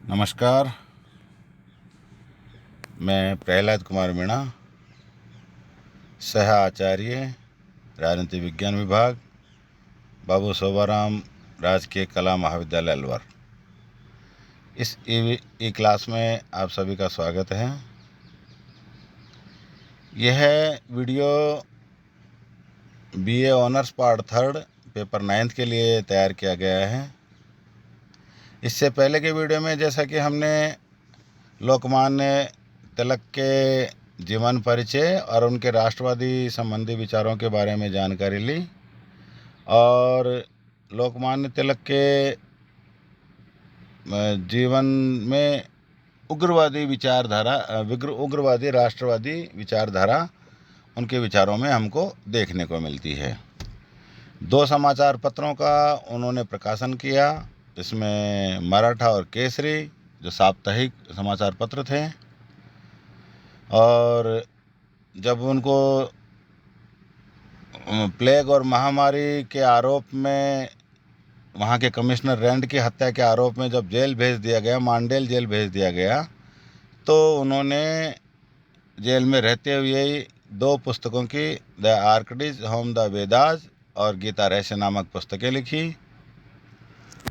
नमस्कार। मैं प्रहलाद कुमार मीणा, सह आचार्य राजनीति विज्ञान विभाग, बाबू शोभाराम राजकीय कला महाविद्यालय अलवर। इस ई क्लास में आप सभी का स्वागत है। यह video BA honours part 3 paper 9 के लिए तैयार किया गया है। इससे पहले के वीडियो में जैसा कि हमने लोकमान्य तिलक के जीवन परिचय और उनके राष्ट्रवादी संबंधी विचारों के बारे में जानकारी ली और लोकमान्य तिलक के जीवन में उग्रवादी राष्ट्रवादी विचारधारा उनके विचारों में हमको देखने को मिलती है। 2 समाचार पत्रों का उन्होंने प्रकाशन किया, इसमें मराठा और केसरी जो साप्ताहिक समाचार पत्र थे। और जब उनको प्लेग और महामारी के आरोप में वहाँ के कमिश्नर रैंड की हत्या के आरोप में जब जेल भेज दिया गया, मांडेल जेल भेज दिया गया, तो उन्होंने जेल में रहते हुए ही 2 पुस्तकों की द आर्कडिज होम द वेदास और गीता रहस्य नामक पुस्तकें लिखी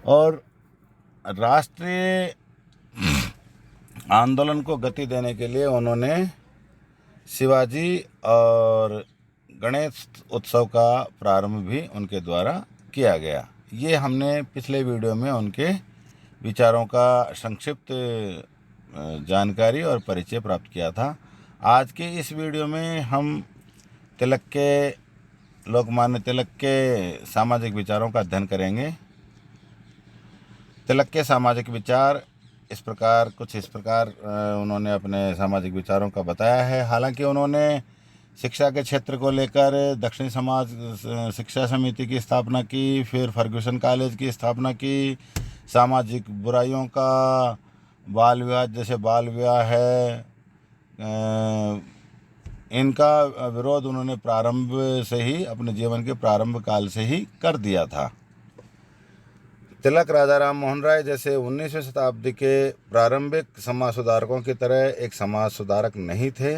और राष्ट्रीय आंदोलन को गति देने के लिए उन्होंने शिवाजी और गणेश उत्सव का प्रारंभ भी उनके द्वारा किया गया। ये हमने पिछले वीडियो में उनके विचारों का संक्षिप्त जानकारी और परिचय प्राप्त किया था। आज के इस वीडियो में हम लोकमान्य तिलक के सामाजिक विचारों का अध्ययन करेंगे। तिलक के सामाजिक विचार इस प्रकार उन्होंने अपने सामाजिक विचारों का बताया है। हालांकि उन्होंने शिक्षा के क्षेत्र को लेकर दक्षिणी समाज शिक्षा समिति की स्थापना की, फिर फर्ग्यूसन कॉलेज की स्थापना की, सामाजिक बुराइयों का, बाल विवाह जैसे बाल विवाह है, इनका विरोध उन्होंने प्रारंभ से ही, अपने जीवन के प्रारंभ काल से ही कर दिया था। तिलक राजा राम मोहन राय जैसे 19वीं शताब्दी के प्रारंभिक समाज सुधारकों की तरह एक समाज सुधारक नहीं थे,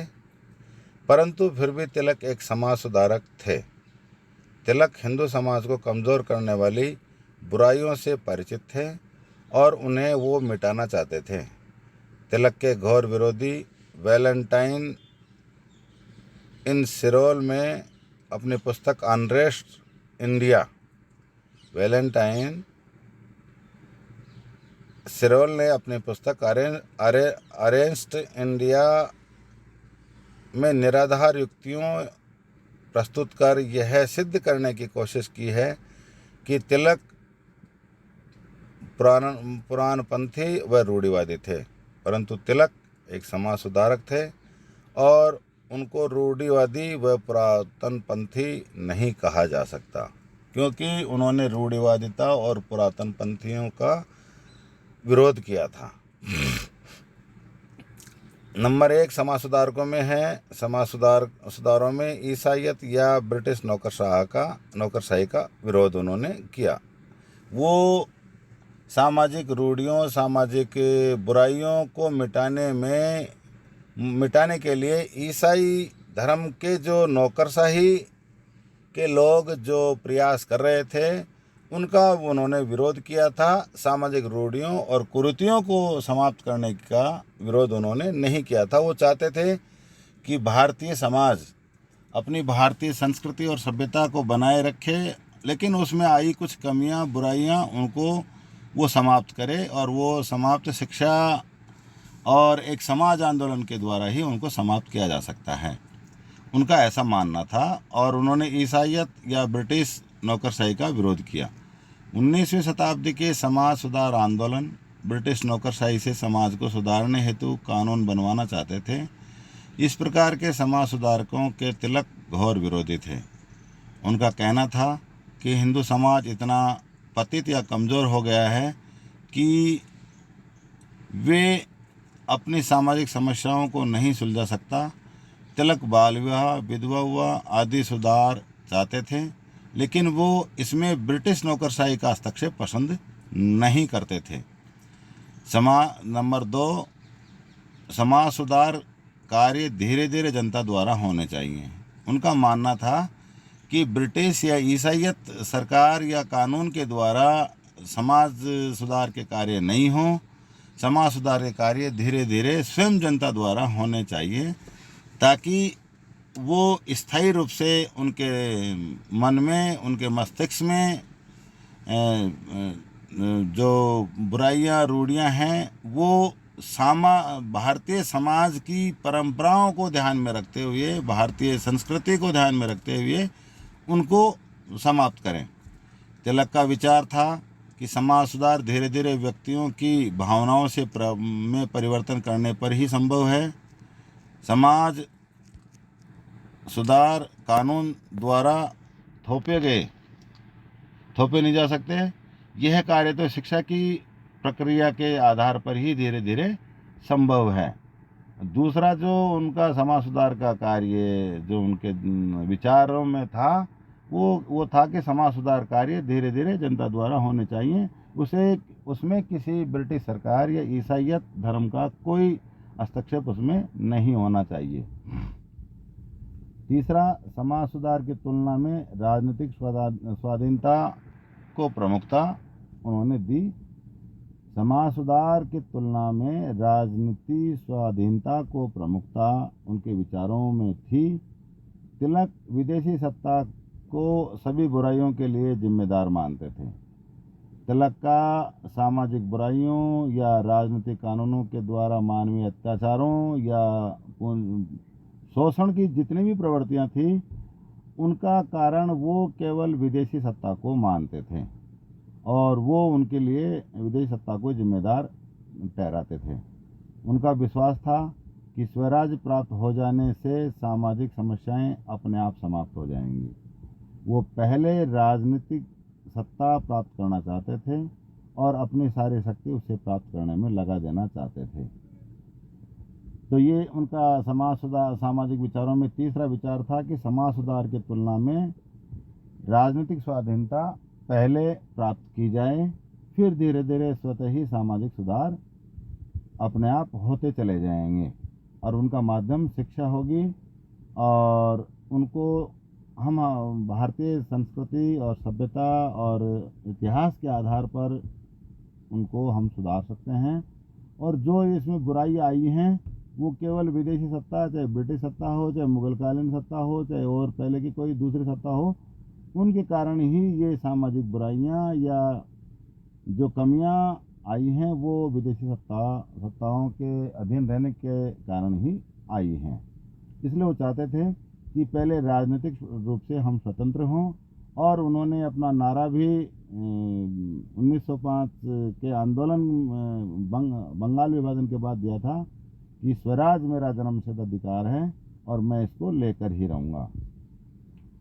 परंतु फिर भी तिलक एक समाज सुधारक थे। तिलक हिंदू समाज को कमज़ोर करने वाली बुराइयों से परिचित थे और उन्हें वो मिटाना चाहते थे। तिलक के घोर विरोधी वैलेंटाइन इन सिरोल में अपनी पुस्तक अनरेस्ट इंडिया, वैलेंटाइन सिरोल ने अपनी पुस्तक अरेस्ट इंडिया में निराधार युक्तियों प्रस्तुत कर यह सिद्ध करने की कोशिश की है कि तिलक पुराणपंथी व रूढ़िवादी थे, परंतु तिलक एक समाज सुधारक थे और उनको रूढ़िवादी व पुरातनपंथी नहीं कहा जा सकता, क्योंकि उन्होंने रूढ़िवादिता और पुरातनपंथियों का विरोध किया था। नंबर 1 समाज सुधारकों में है। समाज सुधारों में ईसाईयत या ब्रिटिश नौकरशाही का विरोध उन्होंने किया। वो सामाजिक रूढ़ियों, सामाजिक बुराइयों को मिटाने के लिए ईसाई धर्म के जो नौकरशाही के लोग जो प्रयास कर रहे थे, उनका उन्होंने विरोध किया था। सामाजिक रूढ़ियों और कुरीतियों को समाप्त करने का विरोध उन्होंने नहीं किया था। वो चाहते थे कि भारतीय समाज अपनी भारतीय संस्कृति और सभ्यता को बनाए रखे, लेकिन उसमें आई कुछ कमियां, बुराइयां, उनको वो समाप्त करे और वो समाप्त शिक्षा और एक समाज आंदोलन के द्वारा ही उनको समाप्त किया जा सकता है। उनका ऐसा मानना था और उन्होंने ईसाईयत या ब्रिटिश नौकरशाही का विरोध किया। 19वीं शताब्दी के समाज सुधार आंदोलन ब्रिटिश नौकरशाही से समाज को सुधारने हेतु कानून बनवाना चाहते थे। इस प्रकार के समाज सुधारकों के तिलक घोर विरोधी थे। उनका कहना था कि हिंदू समाज इतना पतित या कमज़ोर हो गया है कि वे अपनी सामाजिक समस्याओं को नहीं सुलझा सकता। तिलक बाल विवाह, विधवा विवाह आदि सुधार चाहते थे, लेकिन वो इसमें ब्रिटिश नौकरशाही का हस्तक्षेप पसंद नहीं करते थे। नंबर 2, समाज सुधार कार्य धीरे धीरे जनता द्वारा होने चाहिए। उनका मानना था कि ब्रिटिश या ईसाईयत सरकार या कानून के द्वारा समाज सुधार के कार्य नहीं हो, समाज सुधार के कार्य धीरे धीरे स्वयं जनता द्वारा होने चाहिए, ताकि वो स्थायी रूप से उनके मन में, उनके मस्तिष्क में जो बुराइयां, रूढ़ियां हैं, वो भारतीय समाज की परंपराओं को ध्यान में रखते हुए, भारतीय संस्कृति को ध्यान में रखते हुए उनको समाप्त करें। तिलक का विचार था कि समाज सुधार धीरे धीरे व्यक्तियों की भावनाओं से में परिवर्तन करने पर ही संभव है। समाज सुधार कानून द्वारा थोपे नहीं जा सकते। यह कार्य तो शिक्षा की प्रक्रिया के आधार पर ही धीरे धीरे संभव है। दूसरा जो उनका समाज सुधार का कार्य जो उनके विचारों में था, वो था कि समाज सुधार कार्य धीरे धीरे जनता द्वारा होने चाहिए। उसमें किसी ब्रिटिश सरकार या ईसाईयत धर्म का कोई हस्तक्षेप उसमें नहीं होना चाहिए। तीसरा, समाज सुधार की तुलना में राजनीतिक स्वाधीनता को प्रमुखता उन्होंने दी। समाज सुधार की तुलना में राजनीति स्वाधीनता को प्रमुखता उनके विचारों में थी। तिलक विदेशी सत्ता को सभी बुराइयों के लिए जिम्मेदार मानते थे। तिलक का सामाजिक बुराइयों या राजनीतिक कानूनों के द्वारा मानवीय अत्याचारों या शोषण की जितनी भी प्रवृत्तियां थी, उनका कारण वो केवल विदेशी सत्ता को मानते थे और वो उनके लिए विदेशी सत्ता को जिम्मेदार ठहराते थे। उनका विश्वास था कि स्वराज प्राप्त हो जाने से सामाजिक समस्याएं अपने आप समाप्त हो जाएंगी। वो पहले राजनीतिक सत्ता प्राप्त करना चाहते थे और अपनी सारी शक्ति उसे प्राप्त करने में लगा देना चाहते थे। तो ये उनका सामाजिक विचारों में तीसरा विचार था कि समाज सुधार की तुलना में राजनीतिक स्वाधीनता पहले प्राप्त की जाए, फिर धीरे धीरे स्वतः ही सामाजिक सुधार अपने आप होते चले जाएंगे और उनका माध्यम शिक्षा होगी और उनको हम भारतीय संस्कृति और सभ्यता और इतिहास के आधार पर उनको हम सुधार सकते हैं। और जो इसमें बुराई आई हैं वो केवल विदेशी सत्ता, चाहे ब्रिटिश सत्ता हो, चाहे मुगलकालीन सत्ता हो, चाहे और पहले की कोई दूसरी सत्ता हो, उनके कारण ही ये सामाजिक बुराइयां या जो कमियां आई हैं वो विदेशी सत्ताओं के अधीन रहने के कारण ही आई हैं। इसलिए वो चाहते थे कि पहले राजनीतिक रूप से हम स्वतंत्र हों और उन्होंने अपना नारा भी 1905 के आंदोलन बंगाल विभाजन के बाद दिया था कि स्वराज मेरा जन्मसिद्ध अधिकार है और मैं इसको लेकर ही रहूँगा।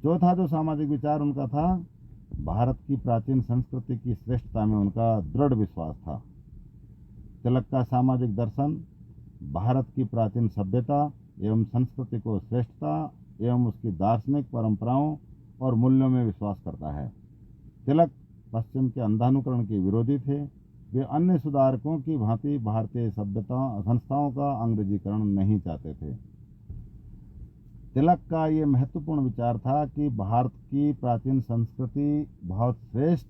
चौथा जो सामाजिक विचार उनका था, भारत की प्राचीन संस्कृति की श्रेष्ठता में उनका दृढ़ विश्वास था। तिलक का सामाजिक दर्शन भारत की प्राचीन सभ्यता एवं संस्कृति को श्रेष्ठता एवं उसकी दार्शनिक परंपराओं और मूल्यों में विश्वास करता है। तिलक पश्चिम के अंधानुकरण के विरोधी थे। वे अन्य सुधारकों की भांति भारतीय संस्थाओं का अंग्रेजीकरण नहीं चाहते थे। तिलक का ये महत्वपूर्ण विचार था कि भारत की प्राचीन संस्कृति बहुत श्रेष्ठ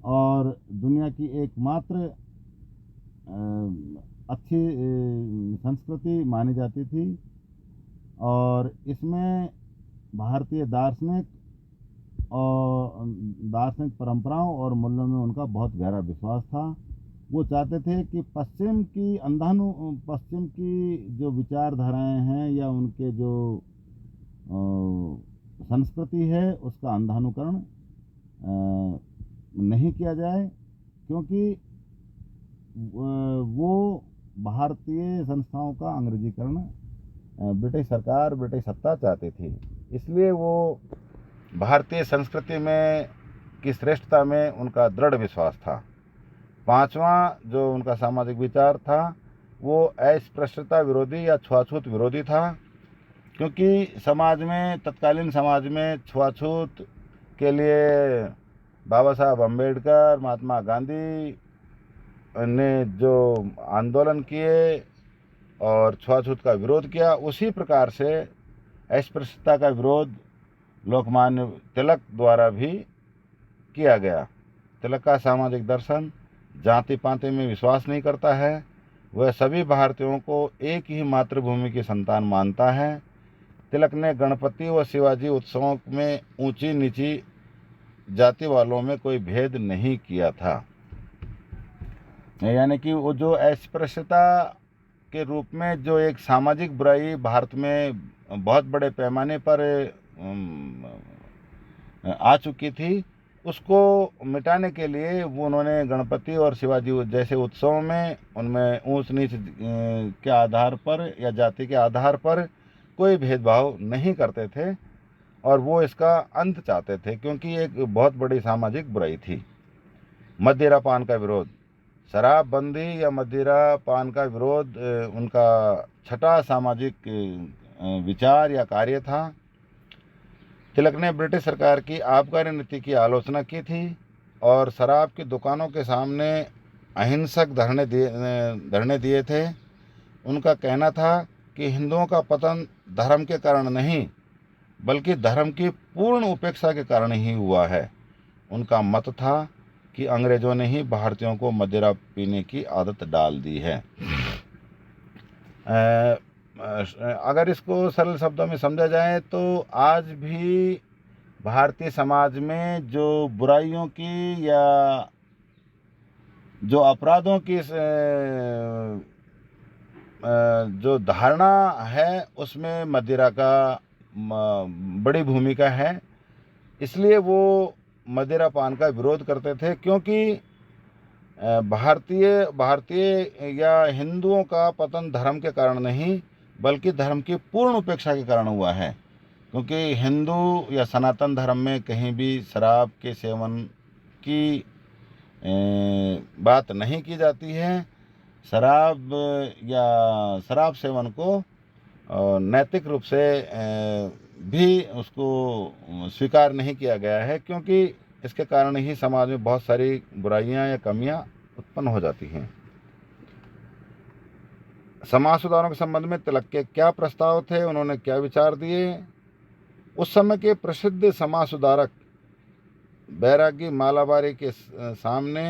और दुनिया की एकमात्र अच्छी संस्कृति मानी जाती थी और इसमें भारतीय दार्शनिक परंपराओं और मूल्यों में उनका बहुत गहरा विश्वास था। वो चाहते थे कि पश्चिम की जो विचारधाराएं हैं या उनके जो संस्कृति है उसका अंधानुकरण नहीं किया जाए, क्योंकि वो भारतीय संस्थाओं का अंग्रेजीकरण ब्रिटिश सरकार, ब्रिटिश सत्ता चाहती थी। इसलिए वो भारतीय संस्कृति में की श्रेष्ठता में उनका दृढ़ विश्वास था। पांचवा जो उनका सामाजिक विचार था वो अस्पृश्यता विरोधी या छुआछूत विरोधी था, क्योंकि तत्कालीन समाज में छुआछूत के लिए बाबा साहब अम्बेडकर, महात्मा गांधी ने जो आंदोलन किए और छुआछूत का विरोध किया, उसी प्रकार से अस्पृश्यता का विरोध लोकमान्य तिलक द्वारा भी किया गया। तिलक का सामाजिक दर्शन जाति पाति में विश्वास नहीं करता है। वह सभी भारतीयों को एक ही मातृभूमि की संतान मानता है। तिलक ने गणपति व शिवाजी उत्सवों में ऊंची नीची जाति वालों में कोई भेद नहीं किया था। यानी कि वो जो अस्पृश्यता के रूप में जो एक सामाजिक बुराई भारत में बहुत बड़े पैमाने पर आ चुकी थी, उसको मिटाने के लिए वो उन्होंने गणपति और शिवाजी जैसे उत्सवों में उनमें ऊंच नीच के आधार पर या जाति के आधार पर कोई भेदभाव नहीं करते थे और वो इसका अंत चाहते थे, क्योंकि एक बहुत बड़ी सामाजिक बुराई थी। मदिरा पान का विरोध, शराबबंदी या मदिरा पान का विरोध उनका छठा सामाजिक विचार या कार्य था। तिलक ने ब्रिटिश सरकार की आबकारी नीति की आलोचना की थी और शराब की दुकानों के सामने अहिंसक धरने दिए थे। उनका कहना था कि हिंदुओं का पतन धर्म के कारण नहीं बल्कि धर्म की पूर्ण उपेक्षा के कारण ही हुआ है। उनका मत था कि अंग्रेजों ने ही भारतीयों को मदिरा पीने की आदत डाल दी है। अगर इसको सरल शब्दों में समझा जाए तो आज भी भारतीय समाज में जो बुराइयों की या जो अपराधों की जो धारणा है उसमें मदिरा का बड़ी भूमिका है। इसलिए वो मदिरा पान का विरोध करते थे, क्योंकि भारतीय या हिंदुओं का पतन धर्म के कारण नहीं बल्कि धर्म की पूर्ण उपेक्षा के कारण हुआ है। क्योंकि हिंदू या सनातन धर्म में कहीं भी शराब के सेवन की बात नहीं की जाती है। शराब या शराब सेवन को नैतिक रूप से भी उसको स्वीकार नहीं किया गया है, क्योंकि इसके कारण ही समाज में बहुत सारी बुराइयां या कमियां उत्पन्न हो जाती हैं। समाज सुधारों के संबंध में तिलक के क्या प्रस्ताव थे, उन्होंने क्या विचार दिए? उस समय के प्रसिद्ध समाज सुधारक बैरागी मालाबारी के सामने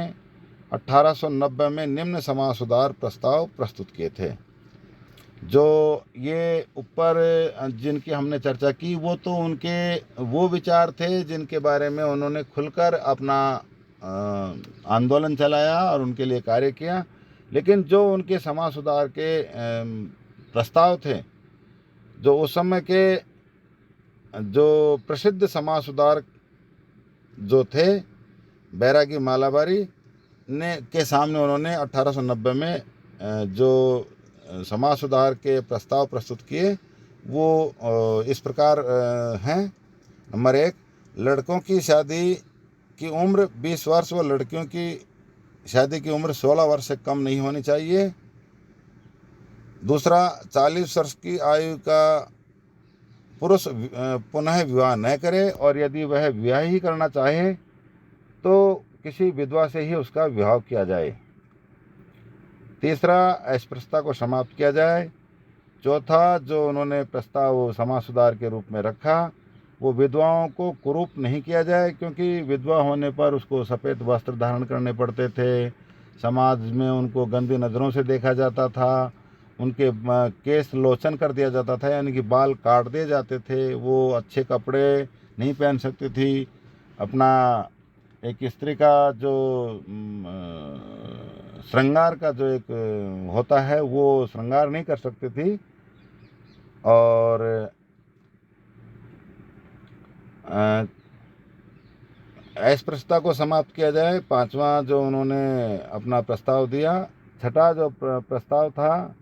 1890 में निम्न समाज सुधार प्रस्ताव प्रस्तुत किए थे। जो ये ऊपर जिनकी हमने चर्चा की वो तो उनके वो विचार थे जिनके बारे में उन्होंने खुलकर अपना आंदोलन चलाया और उनके लिए कार्य किया। लेकिन जो उनके समाज सुधार के प्रस्ताव थे, जो उस समय के जो प्रसिद्ध समाज सुधारक जो थे बैरागी मालाबारी ने के सामने उन्होंने 1890 में जो समाज सुधार के प्रस्ताव प्रस्तुत किए वो इस प्रकार हैं। नंबर 1, लड़कों की शादी की उम्र 20 वर्ष व लड़कियों की शादी की उम्र 16 वर्ष से कम नहीं होनी चाहिए। दूसरा, 40 वर्ष की आयु का पुरुष पुनः विवाह न करे और यदि वह विवाह ही करना चाहे तो किसी विधवा से ही उसका विवाह किया जाए। तीसरा, अस्पृश्यता को समाप्त किया जाए। चौथा, जो उन्होंने प्रस्ताव समाज सुधार के रूप में रखा वो विधवाओं को कुरूप नहीं किया जाए, क्योंकि विधवा होने पर उसको सफ़ेद वस्त्र धारण करने पड़ते थे, समाज में उनको गंदी नज़रों से देखा जाता था, उनके केस लोचन कर दिया जाता था, यानी कि बाल काट दिए जाते थे, वो अच्छे कपड़े नहीं पहन सकती थी, अपना एक स्त्री का जो श्रृंगार का जो एक होता है वो श्रृंगार नहीं कर सकती थी। और अस्पृश्यता को समाप्त किया जाए। पांचवा जो उन्होंने अपना प्रस्ताव दिया। छठा जो प्रस्ताव था,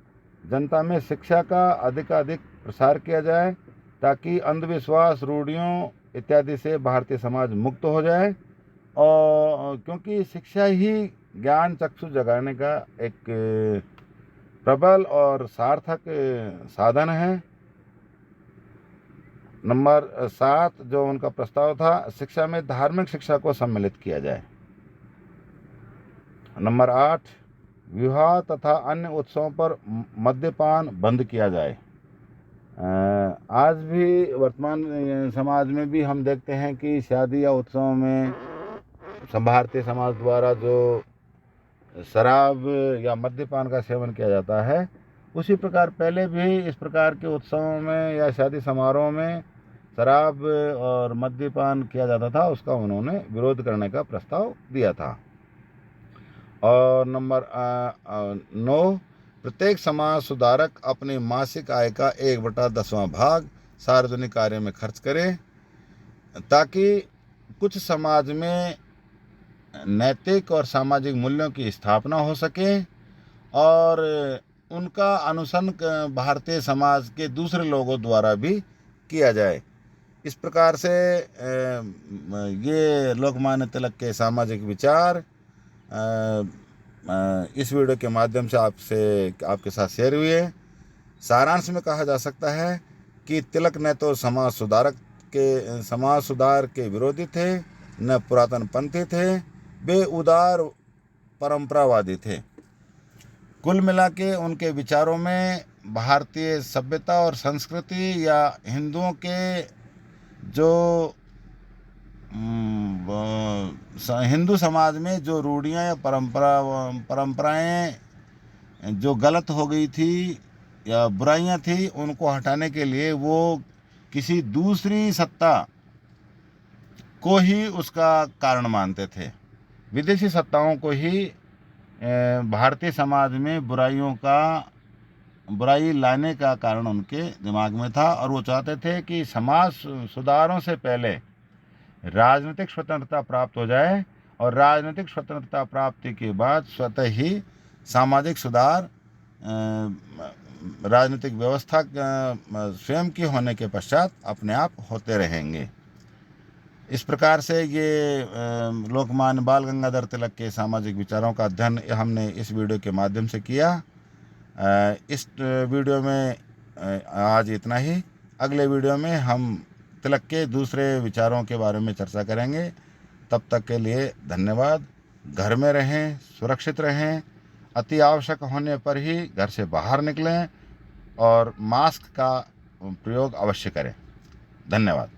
जनता में शिक्षा का अधिकाधिक प्रसार किया जाए ताकि अंधविश्वास, रूढ़ियों इत्यादि से भारतीय समाज मुक्त हो जाए, और क्योंकि शिक्षा ही ज्ञान चक्षु जगाने का एक प्रबल और सार्थक साधन है। नंबर 7 जो उनका प्रस्ताव था, शिक्षा में धार्मिक शिक्षा को सम्मिलित किया जाए। नंबर 8, विवाह तथा अन्य उत्सवों पर मद्यपान बंद किया जाए। आज भी वर्तमान समाज में भी हम देखते हैं कि शादी या उत्सवों में भारतीय समाज द्वारा जो शराब या मद्यपान का सेवन किया जाता है, उसी प्रकार पहले भी इस प्रकार के उत्सवों में या शादी समारोह में शराब और मद्यपान किया जाता था। उसका उन्होंने विरोध करने का प्रस्ताव दिया था। और नंबर 9, प्रत्येक समाज सुधारक अपनी मासिक आय का 1/10वां भाग सार्वजनिक कार्य में खर्च करे, ताकि कुछ समाज में नैतिक और सामाजिक मूल्यों की स्थापना हो सके और उनका अनुसरण भारतीय समाज के दूसरे लोगों द्वारा भी किया जाए। इस प्रकार से ये लोकमान्य तिलक के सामाजिक विचार इस वीडियो के माध्यम से आपके साथ शेयर हुए। सारांश में कहा जा सकता है कि तिलक न तो समाज सुधार के विरोधी थे, न पुरातन पंथी थे, वे उदार परंपरावादी थे। कुल मिला के उनके विचारों में भारतीय सभ्यता और संस्कृति या हिंदुओं के जो हिंदू समाज में जो रूढ़ियाँ या परंपराएं जो गलत हो गई थी या बुराइयां थी, उनको हटाने के लिए वो किसी दूसरी सत्ता को ही उसका कारण मानते थे। विदेशी सत्ताओं को ही भारतीय समाज में बुराई लाने का कारण उनके दिमाग में था और वो चाहते थे कि समाज सुधारों से पहले राजनीतिक स्वतंत्रता प्राप्त हो जाए और राजनीतिक स्वतंत्रता प्राप्ति के बाद स्वतः ही सामाजिक सुधार राजनीतिक व्यवस्था स्वयं की होने के पश्चात अपने आप होते रहेंगे। इस प्रकार से ये लोकमान्य बाल गंगाधर तिलक के सामाजिक विचारों का अध्ययन हमने इस वीडियो के माध्यम से किया। इस वीडियो में आज इतना ही। अगले वीडियो में हम तिलक के दूसरे विचारों के बारे में चर्चा करेंगे। तब तक के लिए धन्यवाद। घर में रहें, सुरक्षित रहें, अति आवश्यक होने पर ही घर से बाहर निकलें और मास्क का प्रयोग अवश्य करें। धन्यवाद।